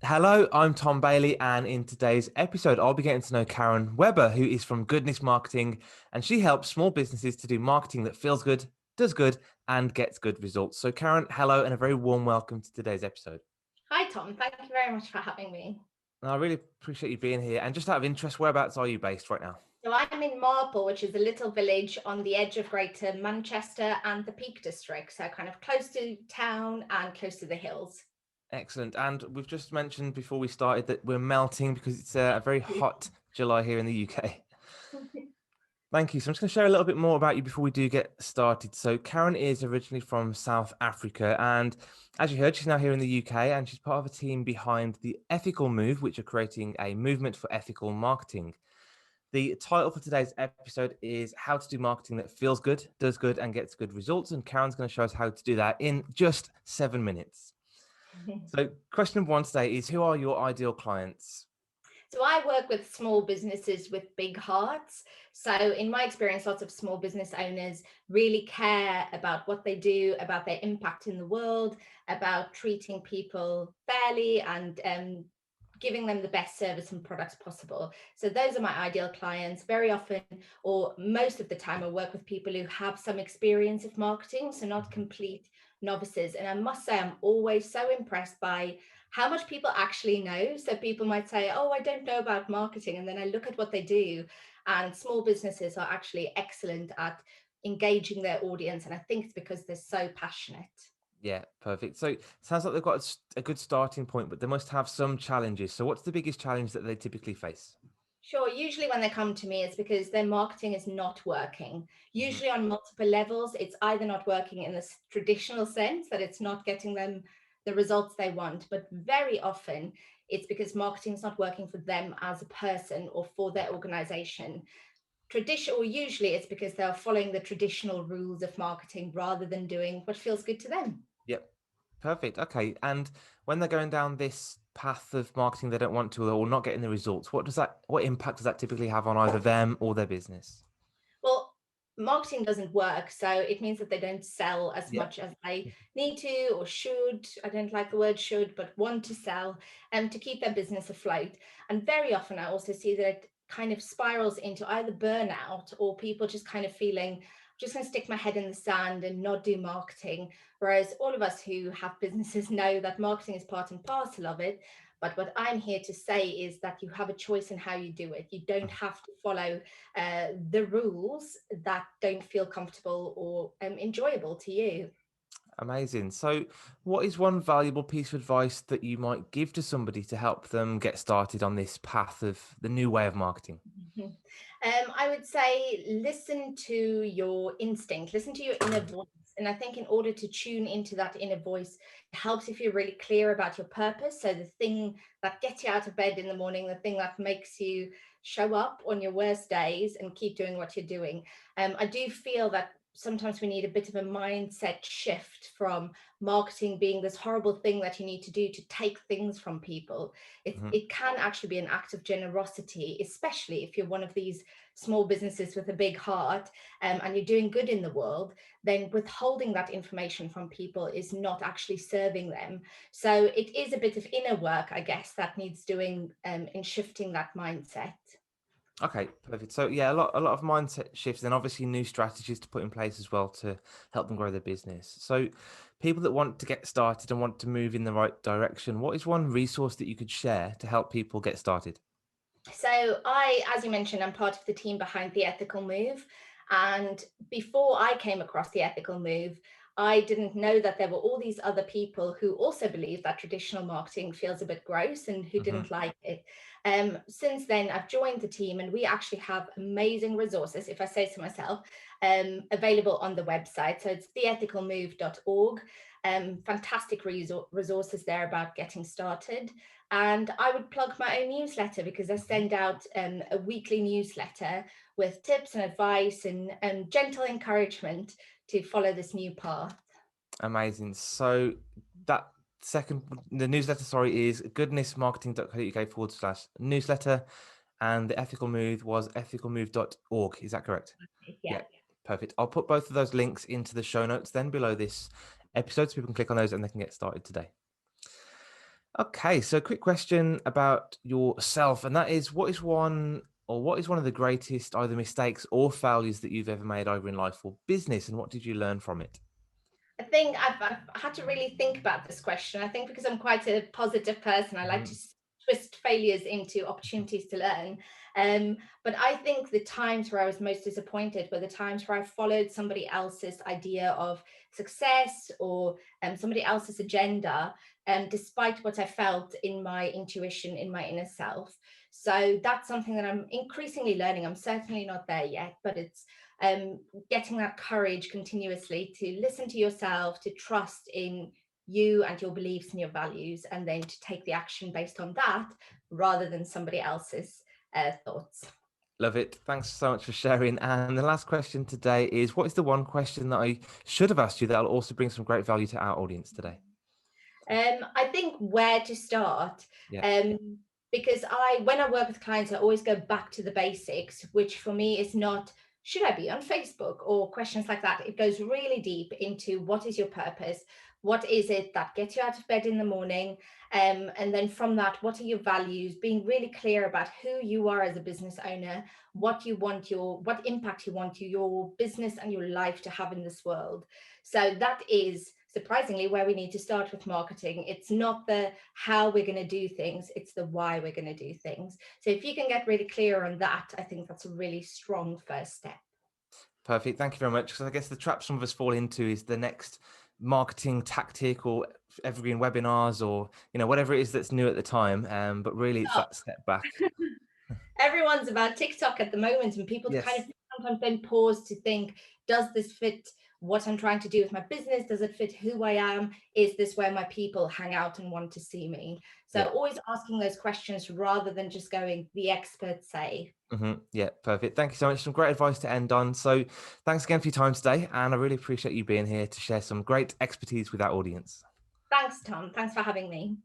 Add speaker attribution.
Speaker 1: Hello, I'm Tom Bailey, and in today's episode, I'll be getting to know Karen Weber, who is from Goodness Marketing, and she helps small businesses to do marketing that feels good, does good, and gets good results. So, Karen, hello, and a very warm welcome to today's episode.
Speaker 2: Hi, Tom. Thank you very much for having me.
Speaker 1: And I really appreciate you being here. And just out of interest, whereabouts are you based right now?
Speaker 2: So I'm in Marple, which is a little village on the edge of Greater Manchester and the Peak District, so kind of close to town and close to the hills.
Speaker 1: Excellent. And we've just mentioned before we started that we're melting because it's a very hot July here in the UK. Thank you. So I'm just going to share a little bit more about you before we do get started. So Karen is originally from South Africa, and as you heard, she's now here in the UK, and she's part of a team behind the Ethical Move, which are creating a movement for ethical marketing. The title for today's episode is How to Do Marketing That Feels Good, Does Good, and Gets Good Results. And Karen's going to show us how to do that in just 7 minutes. So question number one today is, who are your ideal clients?
Speaker 2: So I work with small businesses with big hearts. So in my experience, lots of small business owners really care about what they do, about their impact in the world, about treating people fairly and giving them the best service and products possible. So those are my ideal clients. Very often, or most of the time, I work with people who have some experience of marketing, so not complete novices. And I must say, I'm always so impressed by how much people actually know. So people might say, oh, I don't know about marketing. And then I look at what they do, and small businesses are actually excellent at engaging their audience. And I think it's because they're so passionate.
Speaker 1: Yeah, perfect. So it sounds like they've got a good starting point, but they must have some challenges. So what's the biggest challenge that they typically face?
Speaker 2: Sure. Usually, when they come to me, it's because their marketing is not working.
Speaker 1: Mhm.
Speaker 2: Usually, on multiple levels, it's either not working in this traditional sense that it's not getting them the results they want, but very often it's because marketing is not working for them as a person or for their organization. Tradition, or usually it's because they're following the traditional rules of marketing rather than doing what feels good to them.
Speaker 1: Yep. Perfect. Okay. And when they're going down this path of marketing they don't want to or not getting the results, what impact does that typically have on either them or their business?
Speaker 2: Well, marketing doesn't work, so it means that they don't sell as
Speaker 1: Yep.
Speaker 2: much as they need to or should. I don't like the word should, but want to sell and to keep their business afloat. And very often I also see that it kind of spirals into either burnout or people just kind of feeling, I'm just going to stick my head in the sand and not do marketing. Whereas all of us who have businesses know that marketing is part and parcel of it. But what I'm here to say is that you have a choice in how you do it. You don't have to follow the rules that don't feel comfortable or enjoyable to you.
Speaker 1: Amazing. So, what is one valuable piece of advice that you might give to somebody to help them get started on this path of the new way of marketing?
Speaker 2: Mhm. I would say listen to your instinct, listen to your inner voice. And I think in order to tune into that inner voice, it helps if you're really clear about your purpose. So the thing that gets you out of bed in the morning, the thing that makes you show up on your worst days and keep doing what you're doing. I do feel that sometimes we need a bit of a mindset shift from marketing being this horrible thing that you need to do to take things from people.
Speaker 1: Mhm.
Speaker 2: It can actually be an act of generosity, especially if you're one of these small businesses with a big heart, and you're doing good in the world. Then withholding that information from people is not actually serving them. So it is a bit of inner work, I guess, that needs doing in shifting that mindset.
Speaker 1: Okay, perfect. So yeah, a lot of mindset shifts and obviously new strategies to put in place as well to help them grow their business. So people that want to get started and want to move in the right direction, what is one resource that you could share to help people get started?
Speaker 2: So as you mentioned, I'm part of the team behind the Ethical Move. And before I came across the Ethical Move, I didn't know that there were all these other people who also believe that traditional marketing feels a bit gross and who
Speaker 1: Hmm.
Speaker 2: didn't like it. Since then, I've joined the team and we actually have amazing resources, if I say so myself, available on the website. So it's theethicalmove.org. Fantastic resources there about getting started. And I would plug my own newsletter because I send out a weekly newsletter with tips and advice and gentle encouragement to follow this new path.
Speaker 1: Amazing. So that the newsletter, sorry, is goodnessmarketing.co.uk/newsletter. And the ethical move was ethicalmove.org. Is that correct?
Speaker 2: Yeah.
Speaker 1: Yeah, perfect. I'll put both of those links into the show notes then below this episode so people can click on those and they can get started today. Okay, so quick question about yourself, and that is, what is one of the greatest either mistakes or failures that you've ever made either in life or business, and what did you learn from it?
Speaker 2: I think I've had to really think about this question. I think because I'm quite a positive person, I like to
Speaker 1: Mhm.
Speaker 2: twist failures into opportunities to learn. But I think the times where I was most disappointed were the times where I followed somebody else's idea of success or somebody else's agenda, despite what I felt in my intuition, in my inner self. So that's something that I'm increasingly learning. I'm certainly not there yet, but it's um, getting that courage continuously to listen to yourself, to trust in you and your beliefs and your values, and then to take the action based on that rather than somebody else's thoughts.
Speaker 1: Love it. Thanks so much for sharing. And the last question today is, what is the one question that I should have asked you that'll also bring some great value to our audience today?
Speaker 2: I think where to start,
Speaker 1: Yeah.
Speaker 2: because when I work with clients, I always go back to the basics, which for me is not should I be on Facebook or questions like that. It goes really deep into what is your purpose, what is it that gets you out of bed in the morning, and then from that, what are your values? Being really clear about who you are as a business owner, what impact you want your business and your life to have in this world. So that is surprisingly where we need to start with marketing. It's not the how we're going to do things, it's the why we're going to do things. So if you can get really clear on that, I think that's a really strong first step.
Speaker 1: Perfect. Thank you very much. Because I guess the trap some of us fall into is the next marketing tactic or evergreen webinars or whatever it is that's new at the time. But really, it's
Speaker 2: Oh,
Speaker 1: that step back.
Speaker 2: everyone's about TikTok at the moment, and people kind
Speaker 1: Yes.
Speaker 2: of sometimes then pause to think, does this fit what I'm trying to do with my business? Does it fit who I am? Is this where my people hang out and want to see me? So
Speaker 1: Yeah.
Speaker 2: always asking those questions rather than just going, the experts say.
Speaker 1: Yeah. Perfect. Thank you so much. Some great advice to end on. So, thanks again for your time today, and I really appreciate you being here to share some great expertise with our audience.
Speaker 2: Thanks, Tom. Thanks for having me.